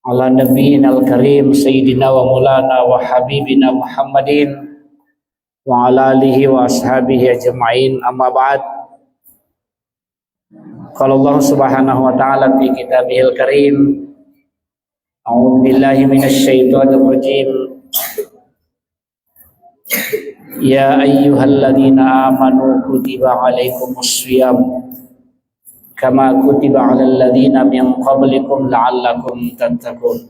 ala nabiyina al-karim sayyidina wa maulana wa habibina Muhammadin wa ala alihi wa ashabihi ajma'in, amma ba'd. Qala Allah subhanahu wa ta'ala fi kitabihil karim, a'udzu billahi minasy syaithanir rajim. Ya ayyuhalladzina amanu kutiba alaikumus shiyam kama kutiba alal ladzina min qablikum la'allakum tattaqun.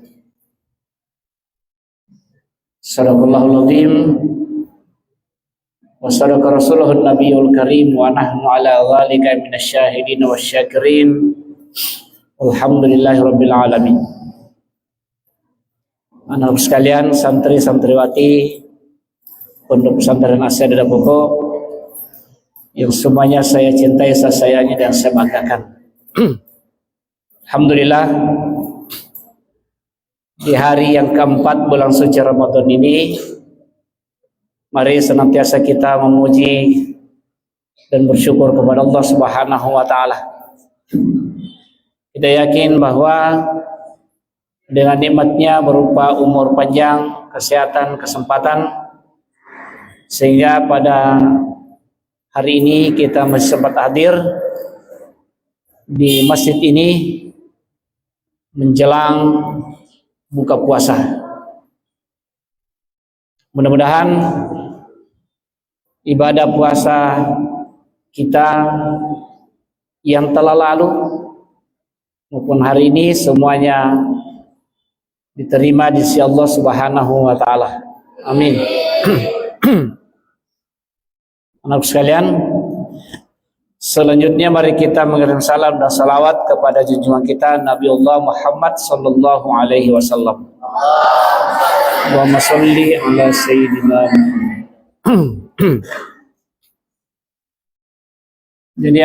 Sadaqallahul azim wa sadaqa rasuluhun nabiyul karim wa nahnu ala dzalika minasyahidin wasyakirin. Alhamdulillahirabbil alamin. Anak sekalian, santri-santriwati Pondok Pesantren Asyadada Pokok yang semuanya saya cintai, saya sayangi dan saya banggakan. Alhamdulillah, di hari yang keempat bulan suci Ramadan ini, mari senantiasa kita memuji dan bersyukur kepada Allah Subhanahu wa ta'ala. Kita yakin bahwa dengan nikmatnya berupa umur panjang, kesehatan, kesempatan, sehingga pada hari ini kita masih sempat hadir di masjid ini menjelang buka puasa. Mudah-mudahan ibadah puasa kita yang telah lalu maupun hari ini semuanya diterima di sisi Allah Subhanahu wa ta'ala. Amin. Anak sekalian, selanjutnya mari kita mengirim salam dan salawat kepada junjungan kita Nabiullah Muhammad sallallahu alaihi wasallam. Allahumma sholli ala sayyidina Muhammad. Jadi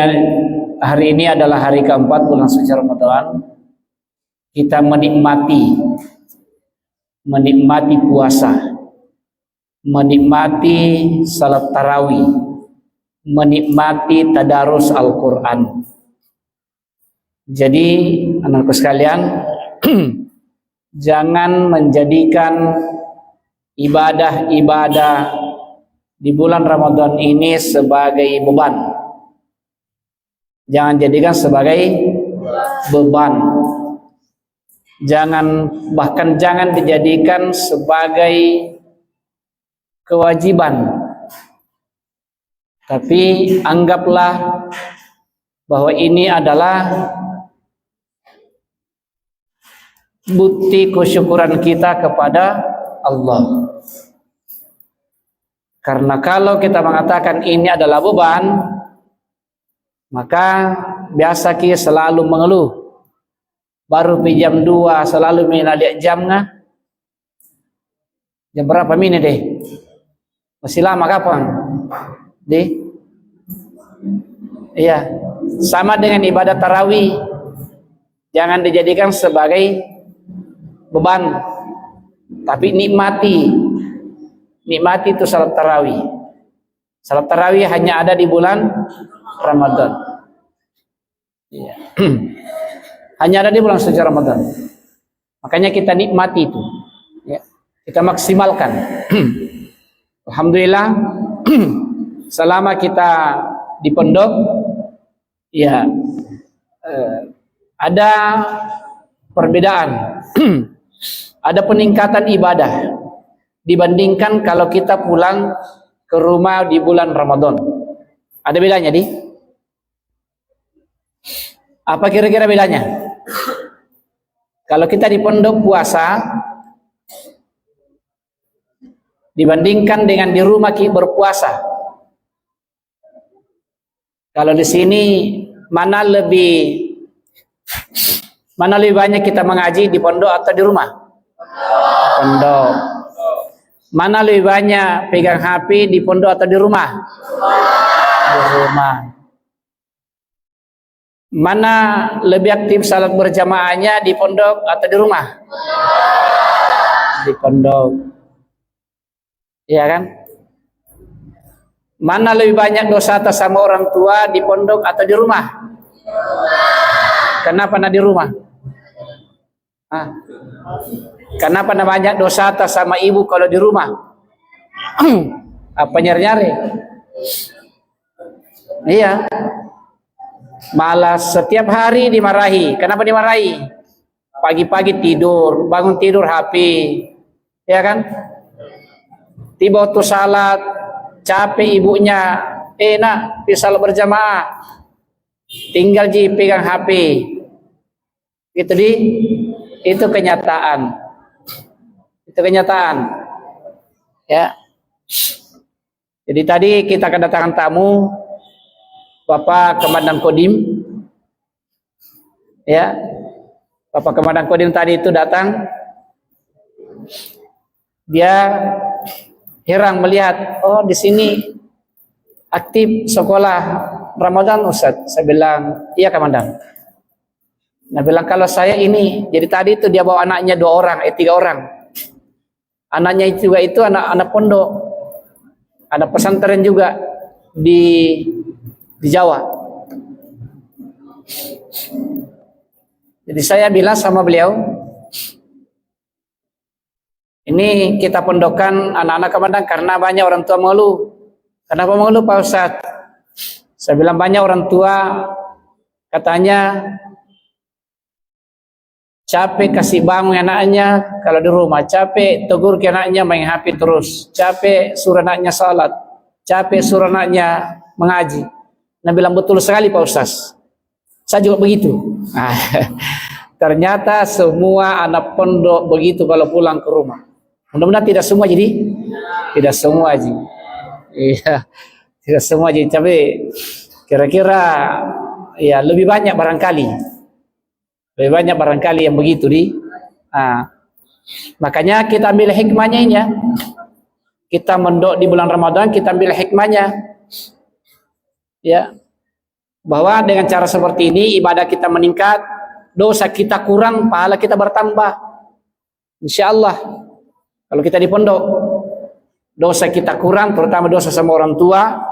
hari ini adalah hari keempat bulan suci Ramadan. Kita menikmati puasa, menikmati salat tarawih, menikmati tadarus Al-Quran. Jadi anakku sekalian, jangan menjadikan ibadah-ibadah di bulan Ramadan ini sebagai beban. Jangan jadikan sebagai beban. Bahkan jangan dijadikan sebagai kewajiban. Tapi anggaplah bahwa ini adalah bukti kesyukuran kita kepada Allah. Karena kalau kita mengatakan ini adalah beban, maka biasa kita selalu mengeluh. Baru jam 2 selalu minaliak jamnya. Jam berapa ini deh? Masih lama kapan? Iya, sama dengan ibadah tarawih, jangan dijadikan sebagai beban, tapi nikmati itu salat tarawih. Salat tarawih hanya ada di bulan Ramadan. Iya. Hanya ada di bulan suci Ramadan. Makanya kita nikmati itu, ya. Kita maksimalkan. Alhamdulillah. Selama kita di pondok, ya ada perbedaan, ada peningkatan ibadah dibandingkan kalau kita pulang ke rumah di bulan Ramadan. Ada bedanya, Di? Apa kira-kira bedanya? Kalau kita di pondok puasa dibandingkan dengan di rumah kita berpuasa. Kalau di sini mana lebih banyak kita mengaji, di pondok atau di rumah? Pondok. Mana lebih banyak pegang HP, di pondok atau di rumah? Di rumah. Mana lebih aktif salat berjamaahnya, di pondok atau di rumah? Di pondok. Iya kan? Mana lebih banyak dosa atas sama orang tua, di pondok atau di rumah? Kenapa di rumah? Ah. Kenapa namanya dosa atas sama ibu kalau di rumah? Apa nyari-nyari? Iya. Malah setiap hari dimarahi. Kenapa dimarahi? Pagi-pagi tidur, bangun tidur HP. Ya kan? Tiba waktu salat, capek ibunya. Nak, salat berjamaah. Tinggal pegang HP. Itu itu kenyataan. Itu kenyataan. Ya. Jadi tadi kita kedatangan tamu Bapak Komandan Kodim. Ya. Bapak Komandan Kodim tadi itu datang. Dia heran melihat, oh di sini aktif sekolah Ramadan Ustaz. Saya bilang, iya Komandan. Nah bilang kalau saya ini, jadi tadi itu dia bawa anaknya 2 orang, 3 orang. Anaknya juga itu anak-anak pondok, anak pesantren juga di Jawa. Jadi saya bilang sama beliau, ini kita pondokan anak-anak Komandan karena banyak orang tua mengeluh. Kenapa mengeluh Pak Ustadz? Saya bilang banyak orang tua katanya capek kasih bangun anaknya kalau di rumah, capek tegur ke anaknya main HP terus, capek suruh anaknya salat, capek suruh anaknya mengaji. Nah bilang betul sekali Pak Ustaz, saya juga begitu. Nah, ternyata semua anak pondok begitu kalau pulang ke rumah. Mudah-mudahan tidak semua jadi, tidak semua aja. Iya, tidak semua jadi, tapi kira-kira ya lebih banyak barangkali. Lebih banyak barangkali yang begitu makanya kita ambil hikmahnya ini ya. Kita mendok di bulan Ramadan, kita ambil hikmahnya. Ya. Bahwa dengan cara seperti ini ibadah kita meningkat, dosa kita kurang, pahala kita bertambah. Insyaallah. Kalau kita di pondok, dosa kita kurang, terutama dosa sama orang tua,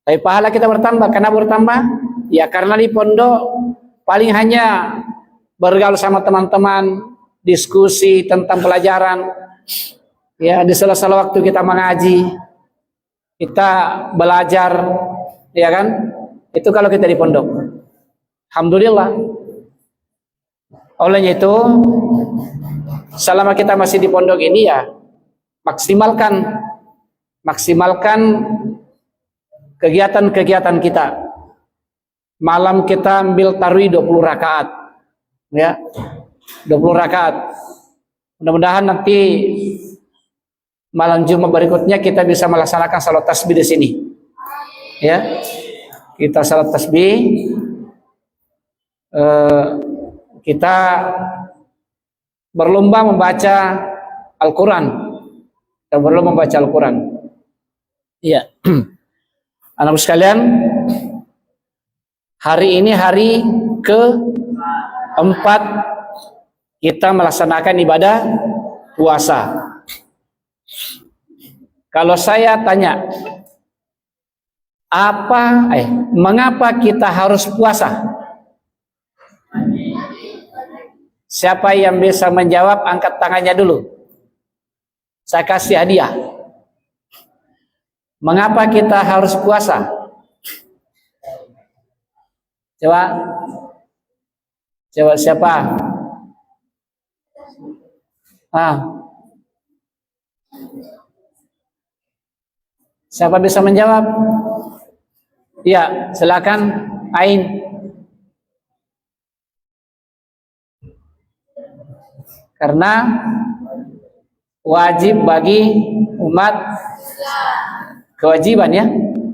tapi pahala kita bertambah. Kenapa bertambah? Ya karena di pondok paling hanya bergaul sama teman-teman, diskusi tentang pelajaran. Ya, di sela-sela waktu kita mengaji, kita belajar, ya kan? Itu kalau kita di pondok. Alhamdulillah. Olehnya itu, selama kita masih di pondok ini ya, maksimalkan kegiatan-kegiatan kita. Malam kita ambil tarawih 20 rakaat. Ya. 20 rakaat. Mudah-mudahan nanti malam Jumat berikutnya kita bisa melaksanakan salat tasbih di sini. Ya. Kita salat tasbih. Kita berlomba membaca Al-Qur'an. Kita berlomba membaca Al-Qur'an. Iya. Anak sekalian, hari ini hari ke-4 kita melaksanakan ibadah puasa. Kalau saya tanya, mengapa kita harus puasa? Siapa yang bisa menjawab, angkat tangannya dulu. Saya kasih hadiah. Mengapa kita harus puasa? Coba siapa? Siapa bisa menjawab? Ya, silakan Ain. Karena wajib bagi umat kewajiban ya,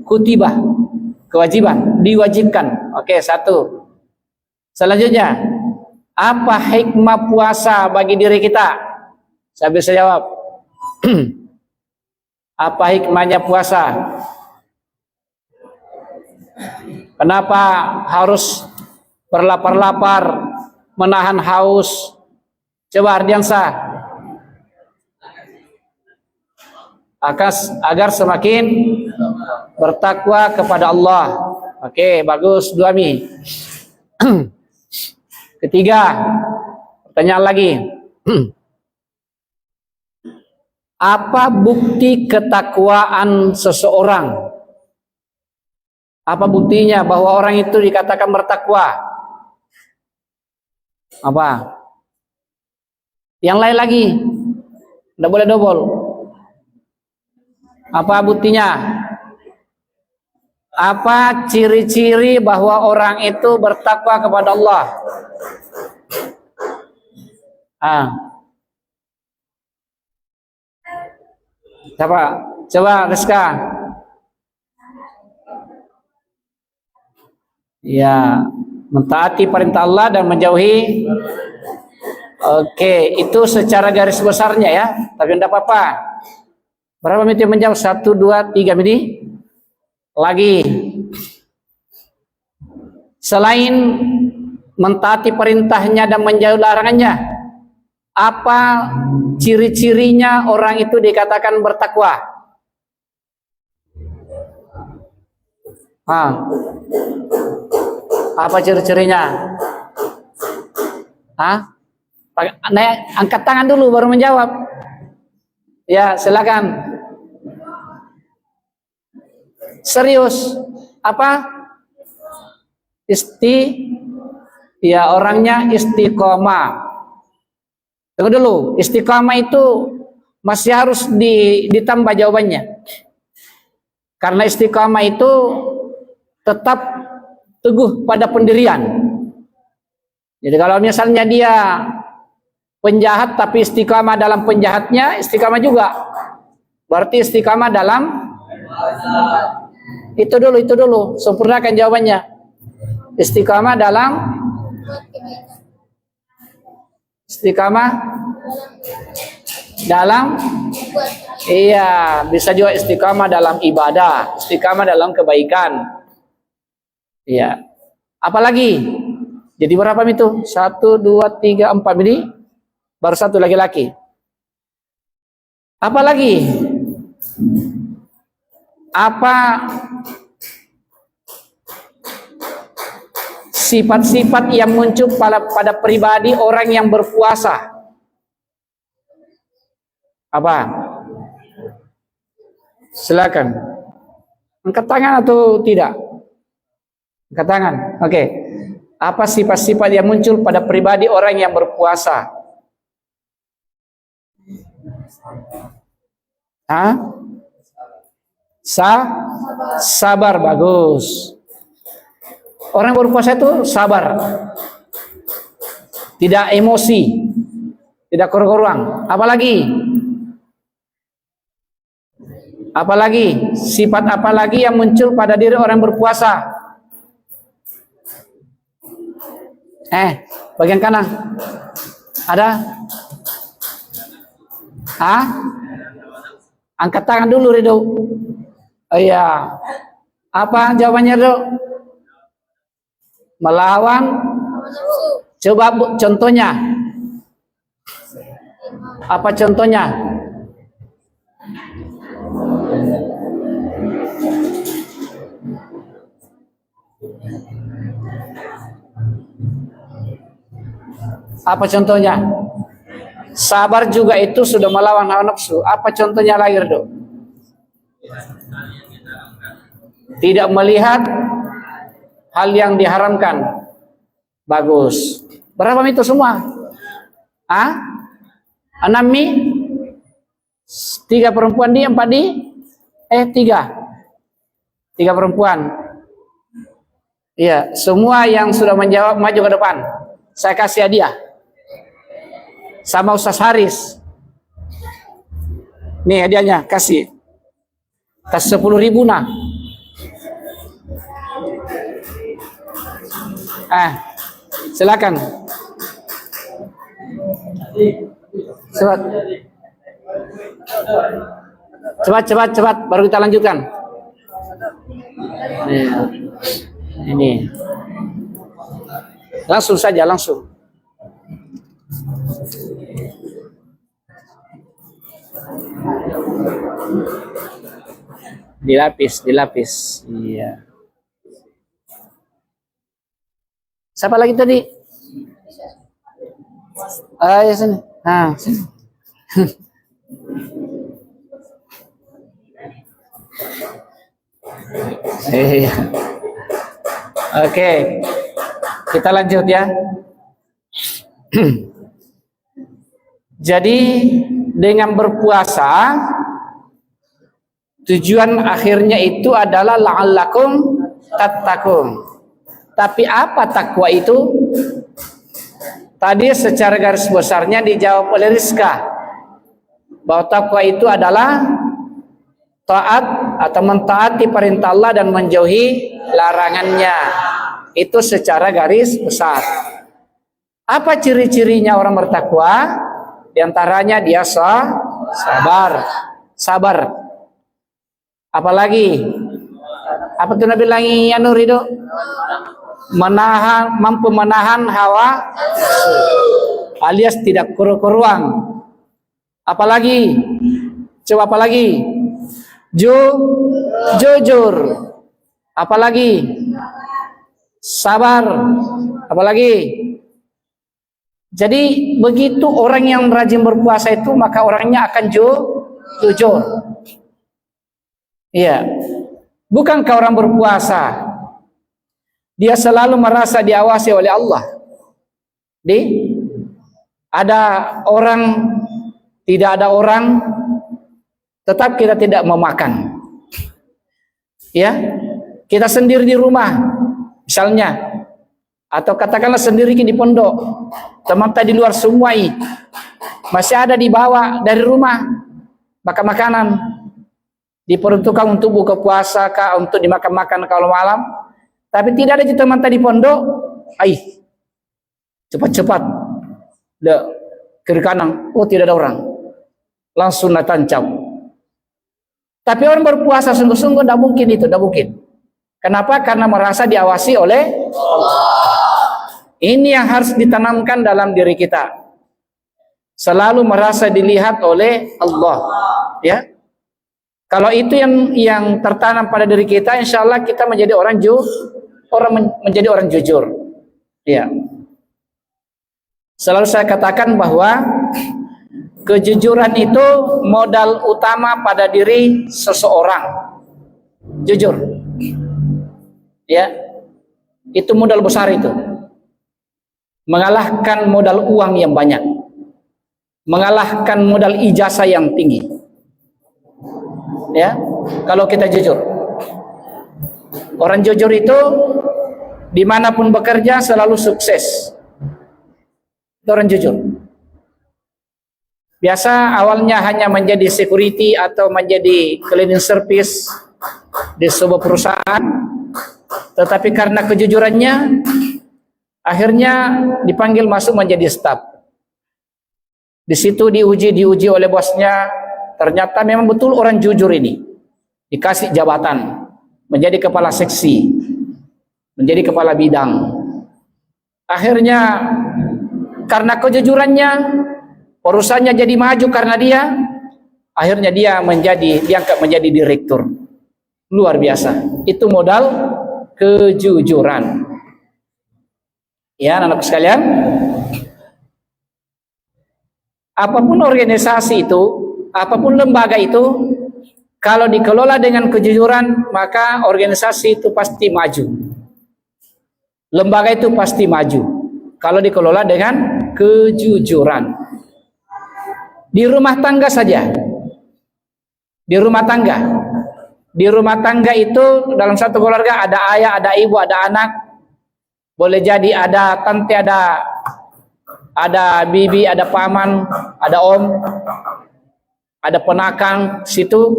kutibah, kewajiban, diwajibkan. Oke, 1. Selanjutnya, apa hikmah puasa bagi diri kita? Saya bisa jawab. Apa hikmahnya puasa? Kenapa harus berlapar-lapar, menahan haus? Coba Ardiansa. Agar semakin bertakwa kepada Allah. Oke, bagus, 2 Mi. Ketiga, Tanya lagi. Apa bukti ketakwaan seseorang? Apa buktinya bahwa orang itu dikatakan bertakwa? Apa? Yang lain lagi. Tidak boleh double. Apa buktinya? Apa ciri-ciri bahwa orang itu bertakwa kepada Allah? Coba Rizka. Ya, mentaati perintah Allah dan menjauhi. Oke, itu secara garis besarnya ya, tapi tidak apa-apa. Berapa menit yang menjawab? 1, 2, 3 menit. Lagi. Selain mentaati perintahnya dan menjauhi larangannya, apa ciri-cirinya orang itu dikatakan bertakwa? Apa ciri-cirinya? Angkat tangan dulu baru menjawab. Ya, silakan. Serius. Apa? Ya, orangnya istiqomah. Tunggu dulu, istiqamah itu masih harus ditambah jawabannya. Karena istiqamah itu tetap teguh pada pendirian. Jadi kalau misalnya dia penjahat tapi istiqamah dalam penjahatnya, istiqamah juga. Berarti istiqamah dalam itu dulu, sempurnakan jawabannya. Istiqamah dalam iya, bisa juga istiqamah dalam ibadah, istiqamah dalam kebaikan. Iya. Apalagi? Jadi berapa itu? 1, 2, 3, 4 ini. Baru satu laki-laki. Apalagi? Apa sifat-sifat yang muncul pada pribadi orang yang berpuasa? Apa? Silakan. Angkat tangan atau tidak? Angkat tangan. Oke. Apa sifat-sifat yang muncul pada pribadi orang yang berpuasa? Sabar, bagus. Orang berpuasa itu sabar, tidak emosi, tidak koruang. Apalagi sifat apalagi yang muncul pada diri orang berpuasa? Bagian kanan ada? Angkat tangan dulu, Ridho. Oh iya. Apa jawabannya, Ridho? Melawan. Coba contohnya. Apa contohnya? Apa contohnya? Sabar juga itu sudah melawan hawa nafsu. Apa contohnya lagi, Ridho? Tidak melihat hal yang diharamkan. Bagus. Berapa itu semua? 6 mi? 3 perempuan di, 4 di? 3 perempuan. Iya, semua yang sudah menjawab maju ke depan. Saya kasih hadiah. Sama Ustaz Haris. Nih hadiahnya, kasih. Kasih 10.000 nah. Silakan. Cepat, baru kita lanjutkan. Ini. Langsung saja, langsung. Dilapis. Iya. Siapa lagi tadi? Ya sini. Sini. Iya. Oke, kita lanjut ya. Jadi dengan berpuasa tujuan akhirnya itu adalah la'allakum tattaqun. Tapi apa takwa itu? Tadi secara garis besarnya dijawab oleh Rizka bahwa takwa itu adalah taat atau mentaati perintah Allah dan menjauhi larangannya. Itu secara garis besar. Apa ciri-cirinya orang bertakwa? Di antaranya dia sabar. Apalagi apa tuh Nabi bilangi anu Ridho? Mampu menahan hawa alias tidak keru-keruang. Apalagi? Coba apalagi? Jujur. Apalagi? Sabar. Apalagi? Jadi begitu orang yang rajin berpuasa itu maka orangnya akan jujur. Iya. Bukankah orang berpuasa dia selalu merasa diawasi oleh Allah? Ada orang, tidak ada orang, tetap kita tidak memakan. Ya, kita sendiri di rumah, misalnya. Atau katakanlah sendiri di pondok, teman tadi luar semua masih ada dibawa dari rumah, maka makanan diperuntukkan untuk buka puasa kah, untuk dimakan-makan kalau malam. Tapi tidak ada teman tadi pondok, cepat-cepat kiri kanan, tidak ada orang, langsung tancap. Tapi orang berpuasa sungguh-sungguh tidak mungkin itu, tidak mungkin. Kenapa? Karena merasa diawasi oleh Allah. Ini yang harus ditanamkan dalam diri kita. Selalu merasa dilihat oleh Allah. Ya. Kalau itu yang tertanam pada diri kita, insya Allah kita menjadi menjadi orang jujur. Ya. Selalu saya katakan bahwa kejujuran itu modal utama pada diri seseorang. Jujur. Ya. Itu modal besar itu. Mengalahkan modal uang yang banyak, mengalahkan modal ijazah yang tinggi. Ya, kalau kita jujur, orang jujur itu dimanapun bekerja selalu sukses. Itu orang jujur. Biasa awalnya hanya menjadi security atau menjadi cleaning service di sebuah perusahaan, tetapi karena kejujurannya akhirnya dipanggil masuk menjadi staf. Di situ diuji oleh bosnya, ternyata memang betul orang jujur ini. Dikasih jabatan, menjadi kepala seksi, menjadi kepala bidang. Akhirnya karena kejujurannya, perusahaannya jadi maju karena dia. Akhirnya dia diangkat menjadi direktur. Luar biasa. Itu modal kejujuran. Ya, anak-anak sekalian, apapun organisasi itu, apapun lembaga itu, kalau dikelola dengan kejujuran, maka organisasi itu pasti maju. Lembaga itu pasti maju kalau dikelola dengan kejujuran. Di rumah tangga saja. Di rumah tangga itu dalam satu keluarga ada ayah, ada ibu, ada anak. Boleh jadi ada tante, ada bibi, ada paman, ada om, ada penakang situ.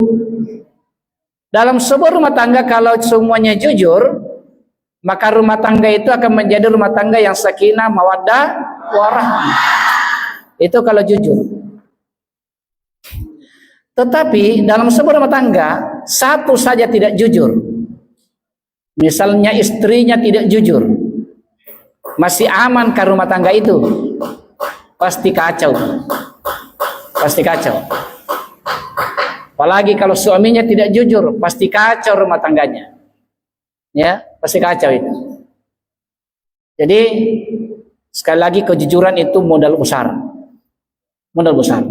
Dalam sebuah rumah tangga kalau semuanya jujur, maka rumah tangga itu akan menjadi rumah tangga yang sakinah, mawaddah, warahmah. Itu kalau jujur. Tetapi dalam sebuah rumah tangga satu saja tidak jujur. Misalnya istrinya tidak jujur, masih aman ke rumah tangga itu? Pasti kacau. Pasti kacau. Apalagi kalau suaminya tidak jujur, pasti kacau rumah tangganya. Ya, pasti kacau itu. Jadi Sekali lagi, kejujuran itu modal besar. Modal besar.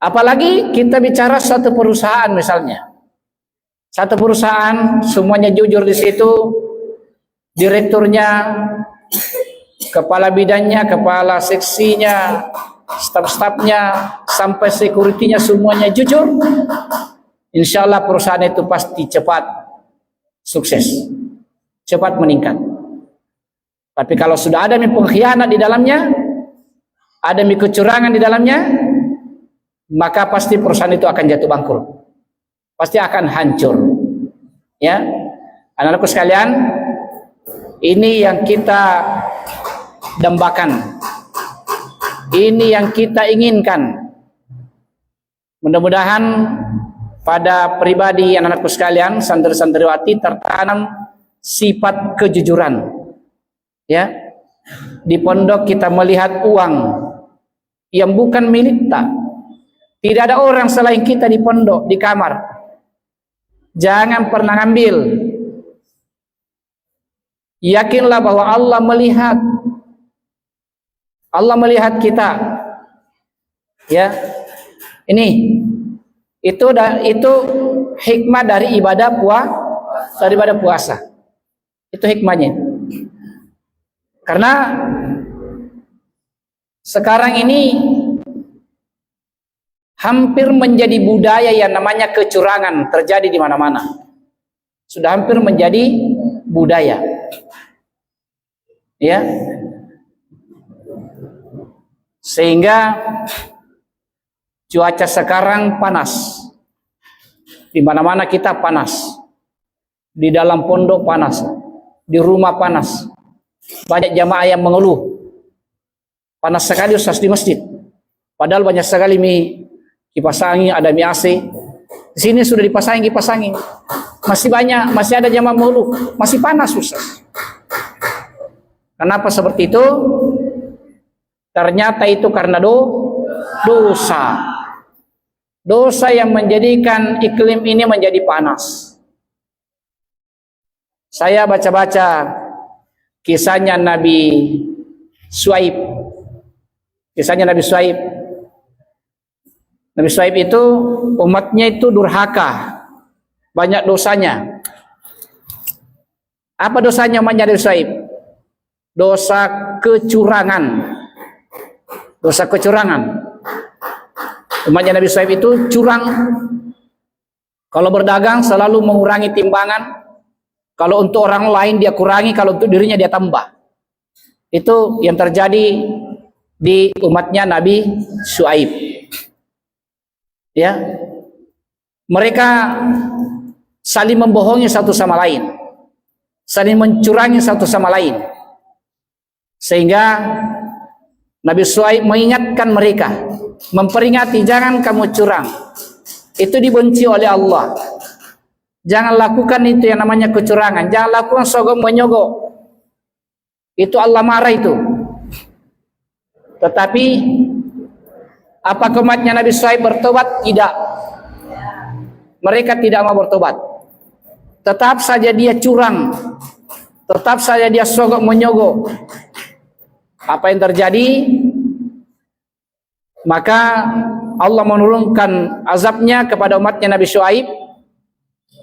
Apalagi kita bicara suatu perusahaan misalnya. Satu perusahaan semuanya jujur di situ, direkturnya, kepala bidangnya, kepala seksinya, staf-stafnya, sampai security-nya semuanya jujur. Insya Allah perusahaan itu pasti cepat sukses, cepat meningkat. Tapi kalau sudah ada pengkhianat di dalamnya, ada kecurangan di dalamnya, maka pasti perusahaan itu akan jatuh bangkrut, pasti akan hancur. Ya, anak-anakku sekalian, ini yang kita dambakan, ini yang kita inginkan. Mudah-mudahan pada pribadi anak-anakku sekalian, santri-santriwati, tertanam sifat kejujuran. Ya, di pondok kita melihat uang yang bukan milik kita. Tidak ada orang selain kita di pondok, di kamar. Jangan pernah ngambil. Yakinlah bahwa Allah melihat. Allah melihat kita. Ya, ini itu hikmah dari ibadah puasa. Itu hikmahnya. Karena sekarang ini hampir menjadi budaya yang namanya kecurangan terjadi di mana-mana. Sudah hampir menjadi budaya. Ya. Sehingga cuaca sekarang panas. Di mana-mana kita panas. Di dalam pondok panas. Di rumah panas. Banyak jamaah yang mengeluh. Panas sekali Ustaz di masjid. Padahal banyak sekali kipas angin, ada AC. Di sini sudah dipasangi kipas angin. Masih banyak, masih ada jamaah mengeluh. Masih panas Ustaz. Kenapa seperti itu? Ternyata itu karena dosa. Dosa yang menjadikan iklim ini menjadi panas. Saya baca-baca kisahnya Nabi Syuaib. Kisahnya Nabi Syuaib. Nabi Syuaib itu umatnya itu durhaka, banyak dosanya. Apa dosanya umatnya Nabi Syuaib? Dosa kecurangan. Dosa kecurangan. Umatnya Nabi Syuaib itu curang. Kalau berdagang selalu mengurangi timbangan. Kalau untuk orang lain dia kurangi, kalau untuk dirinya dia tambah. Itu yang terjadi di umatnya Nabi Syuaib. Ya, mereka saling membohongi satu sama lain, saling mencurangi satu sama lain, sehingga Nabi Syuaib mengingatkan mereka, memperingati, jangan kamu curang, itu dibenci oleh Allah. Jangan lakukan itu yang namanya kecurangan. Jangan lakukan sogok menyogok. Itu Allah marah itu. Tetapi apa umatnya Nabi Syuaib bertobat? Tidak. Mereka tidak mau bertobat. Tetap saja dia curang. Tetap saja dia sogok menyogok. Apa yang terjadi? Maka Allah menurunkan azabnya kepada umatnya Nabi Syuaib.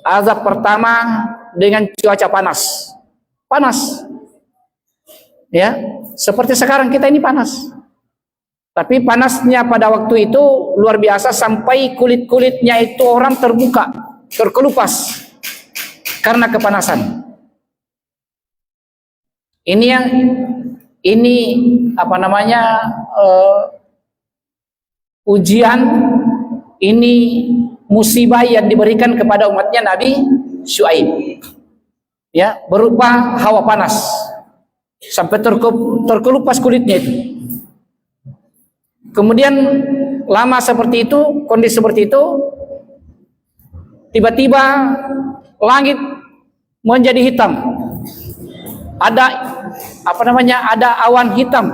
Azab pertama dengan cuaca panas. Panas. Ya, seperti sekarang kita ini panas. Tapi panasnya pada waktu itu luar biasa sampai kulit-kulitnya itu orang terbuka, terkelupas karena kepanasan. Ini apa namanya ujian, ini musibah yang diberikan kepada umatnya Nabi Syuaib. Ya, berupa hawa panas sampai terkelupas kulitnya itu. Kemudian lama seperti itu, kondisi seperti itu, tiba-tiba langit menjadi hitam. Ada apa namanya? Ada awan hitam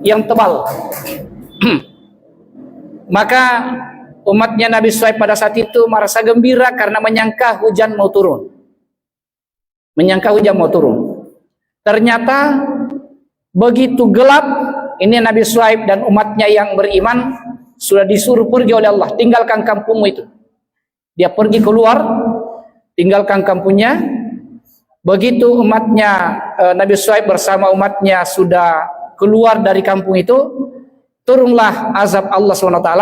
yang tebal. Maka umatnya Nabi Syuaib pada saat itu merasa gembira karena menyangka hujan mau turun. Menyangka hujan mau turun. Ternyata begitu gelap, ini Nabi Syuaib dan umatnya yang beriman sudah disuruh pergi oleh Allah, tinggalkan kampungmu itu. Dia pergi keluar, tinggalkan kampungnya. Begitu umatnya Nabi Syuaib bersama umatnya sudah keluar dari kampung itu, turunlah azab Allah SWT.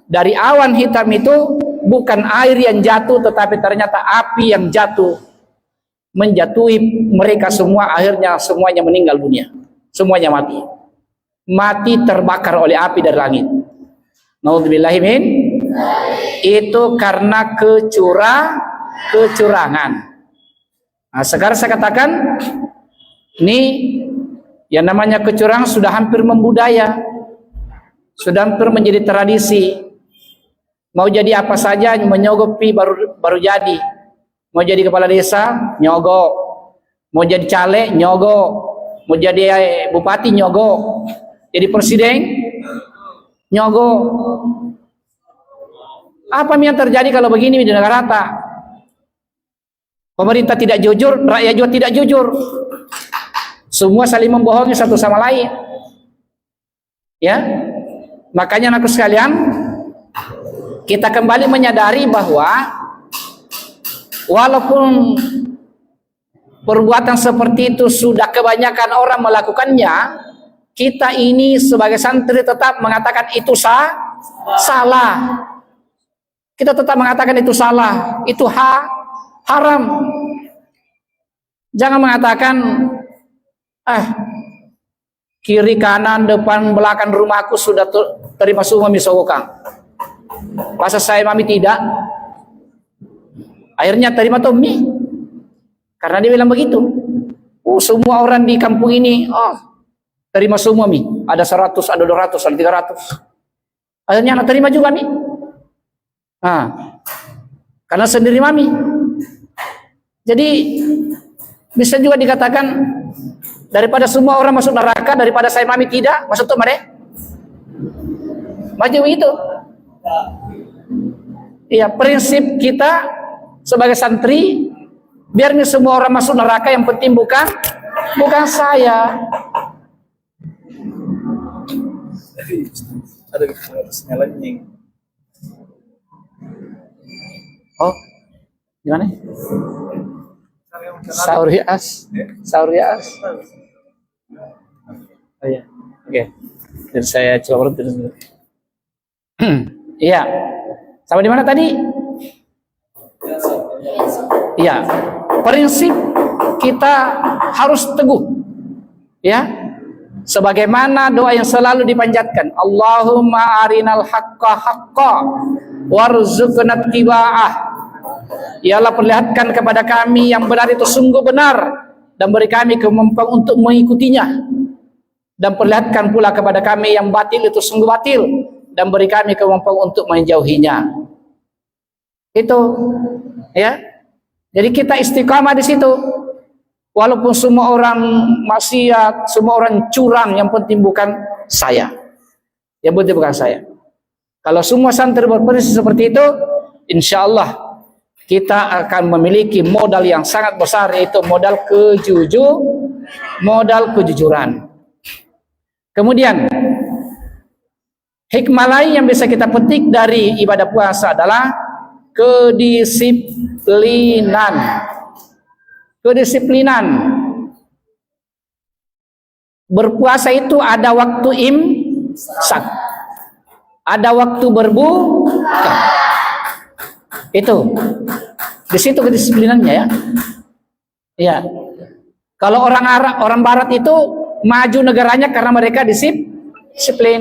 Dari awan hitam itu bukan air yang jatuh, tetapi ternyata api yang jatuh, menjatuhi mereka semua. Akhirnya semuanya meninggal dunia, semuanya mati terbakar oleh api dari langit. Naudzubillahi min. Itu karena kecurangan. Nah, sekarang saya katakan, ini yang namanya kecurangan sudah hampir membudaya, sudah hampir menjadi tradisi. Mau jadi apa saja menyogopi baru jadi. Mau jadi kepala desa nyogok, mau jadi caleg nyogok, mau jadi bupati nyogok, jadi presiden nyogok. Apa yang terjadi kalau begini di negara rata? Pemerintah tidak jujur, rakyat juga tidak jujur. Semua saling membohongi satu sama lain. Ya, makanya anak sekalian, kita kembali menyadari bahwa walaupun perbuatan seperti itu sudah kebanyakan orang melakukannya, kita ini sebagai santri tetap mengatakan itu salah. Kita tetap mengatakan itu salah, itu haram. Jangan mengatakan kiri kanan depan belakang rumahku sudah terima semua misogokang. Masa saya mami tidak? Akhirnya terima Tommy. Karena dia bilang begitu. Semua orang di kampung ini terima semua mi. Ada 100, ada 200, ada 300. Akhirnya anak terima juga mi. Karena sendiri mami. Jadi bisa juga dikatakan daripada semua orang masuk neraka, daripada saya mami tidak masuk tuh mereka. Macam itu. Iya, prinsip kita sebagai santri, biar semua orang masuk neraka, yang penting bukan saya. Ada nyalain. Oh, gimana? Sahur Yas. Oh iya, oke. Dan saya coba berhenti dulu. Iya. Sampai di mana tadi? Iya. Prinsip kita harus teguh. Ya. Sebagaimana doa yang selalu dipanjatkan, Allahumma arinal haqqa haqqa warzuqna ittiba'ah. Ya Allah, perlihatkan kepada kami yang benar itu sungguh benar dan beri kami kemampuan untuk mengikutinya, dan perlihatkan pula kepada kami yang batil itu sungguh batil dan beri kami kemampuan untuk menjauhinya. Itu ya. Jadi kita istiqamah di situ. Walaupun semua orang maksiat, semua orang curang, yang penting bukan saya. Yang penting bukan saya. Kalau semua santri berprinsip seperti itu, insya Allah kita akan memiliki modal yang sangat besar, yaitu modal kejujuran. Kemudian hikmah lain yang bisa kita petik dari ibadah puasa adalah kedisiplinan. Berpuasa itu ada waktu imsak, ada waktu berbuka. Itu di situ kedisiplinannya ya. Ya. Kalau orang barat itu maju negaranya karena mereka disiplin.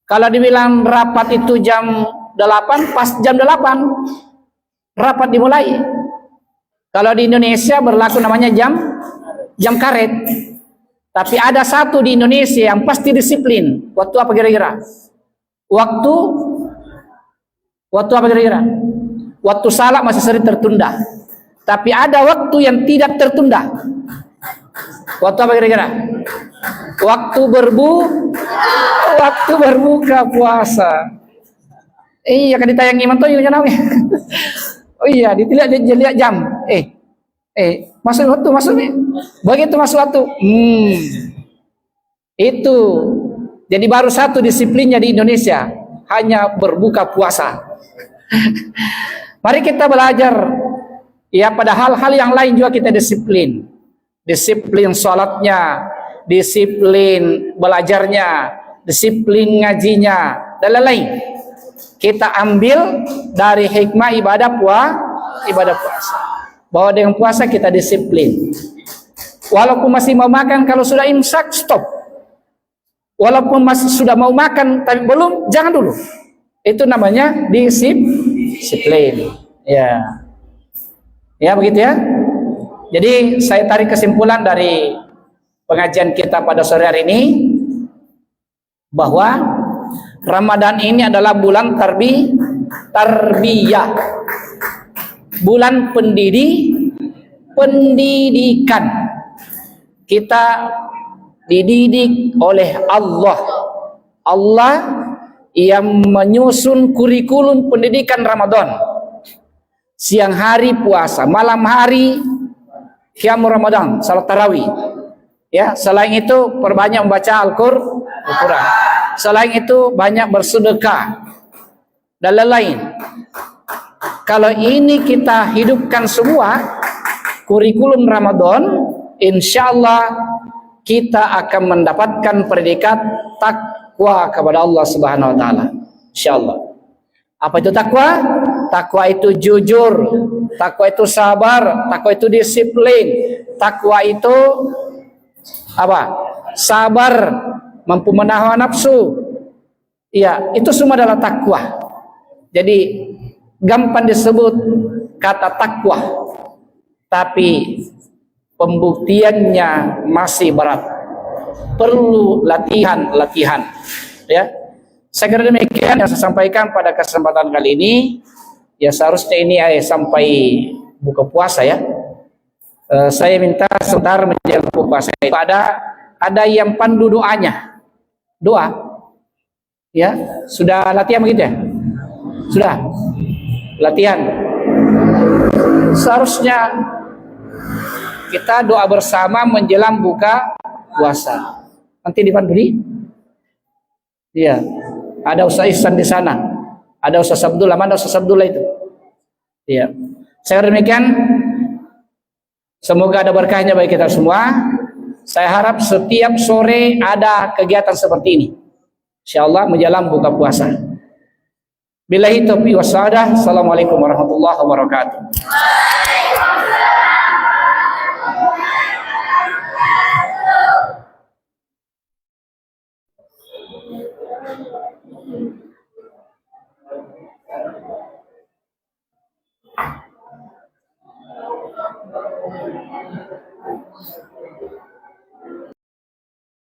Kalau dibilang rapat itu jam 8, pas jam 8 rapat dimulai. Kalau di Indonesia berlaku namanya jam karet. Tapi ada satu di Indonesia yang pasti disiplin. Waktu apa kira-kira? Waktu apa kira-kira? Waktu salat masih sering tertunda. Tapi ada waktu yang tidak tertunda. Waktu apa kira-kira? Waktu berbuka puasa. Iya, kan ditayang iman tuh namanya. Oh iya, dilihat jam. Masuk waktu, masuk nih. Begitu masuk waktu, itu jadi baru satu disiplinnya di Indonesia, hanya berbuka puasa. Mari kita belajar ya, pada hal-hal yang lain juga kita disiplin. Disiplin sholatnya, disiplin belajarnya, disiplin ngajinya, dan lain-lain. Kita ambil dari hikmah ibadah puasa. Bahwa dengan puasa kita disiplin. Walaupun masih mau makan, kalau sudah imsak stop. Walaupun masih sudah mau makan tapi belum, jangan dulu. Itu namanya disiplin. Ya. Ya begitu ya. Jadi saya tarik kesimpulan dari pengajian kita pada sore hari ini bahwa Ramadan ini adalah bulan tarbiyah. Bulan pendidikan. Kita dididik oleh Allah. Allah yang menyusun kurikulum pendidikan Ramadan. Siang hari puasa, malam hari qiyam Ramadan, salat tarawih. Ya, selain itu perbanyak membaca Al-Qur'an. Selain itu banyak bersedekah dan lain-lain. Kalau ini kita hidupkan semua kurikulum Ramadan, insyaallah kita akan mendapatkan predikat takwa kepada Allah Subhanahu wa taala. Insyaallah. Apa itu takwa? Takwa itu jujur, takwa itu sabar, takwa itu disiplin, takwa itu apa? Sabar, mampu menahan nafsu. Iya, itu semua adalah takwa. Jadi gampang disebut kata takwa, tapi pembuktiannya masih berat. Perlu latihan. Ya, saya kira demikian yang saya sampaikan pada kesempatan kali ini. Ya seharusnya ini sampai buka puasa ya. Saya minta sebentar menjelang buka puasa itu ada yang pandu doanya. Doa. Ya, sudah latihan begitu ya? Sudah. Latihan. Seharusnya kita doa bersama menjelang buka puasa. Nanti dipandu di? Iya. Ada Ustaz Ihsan di sana. Ada Ustaz Abdullah, mana Ustaz Abdullah itu? Iya. Saya demikian. Semoga ada berkahnya bagi kita semua. Saya harap setiap sore ada kegiatan seperti ini. Insyaallah menjelang buka puasa. Billahi taufiq wassadah. Assalamualaikum warahmatullahi wabarakatuh.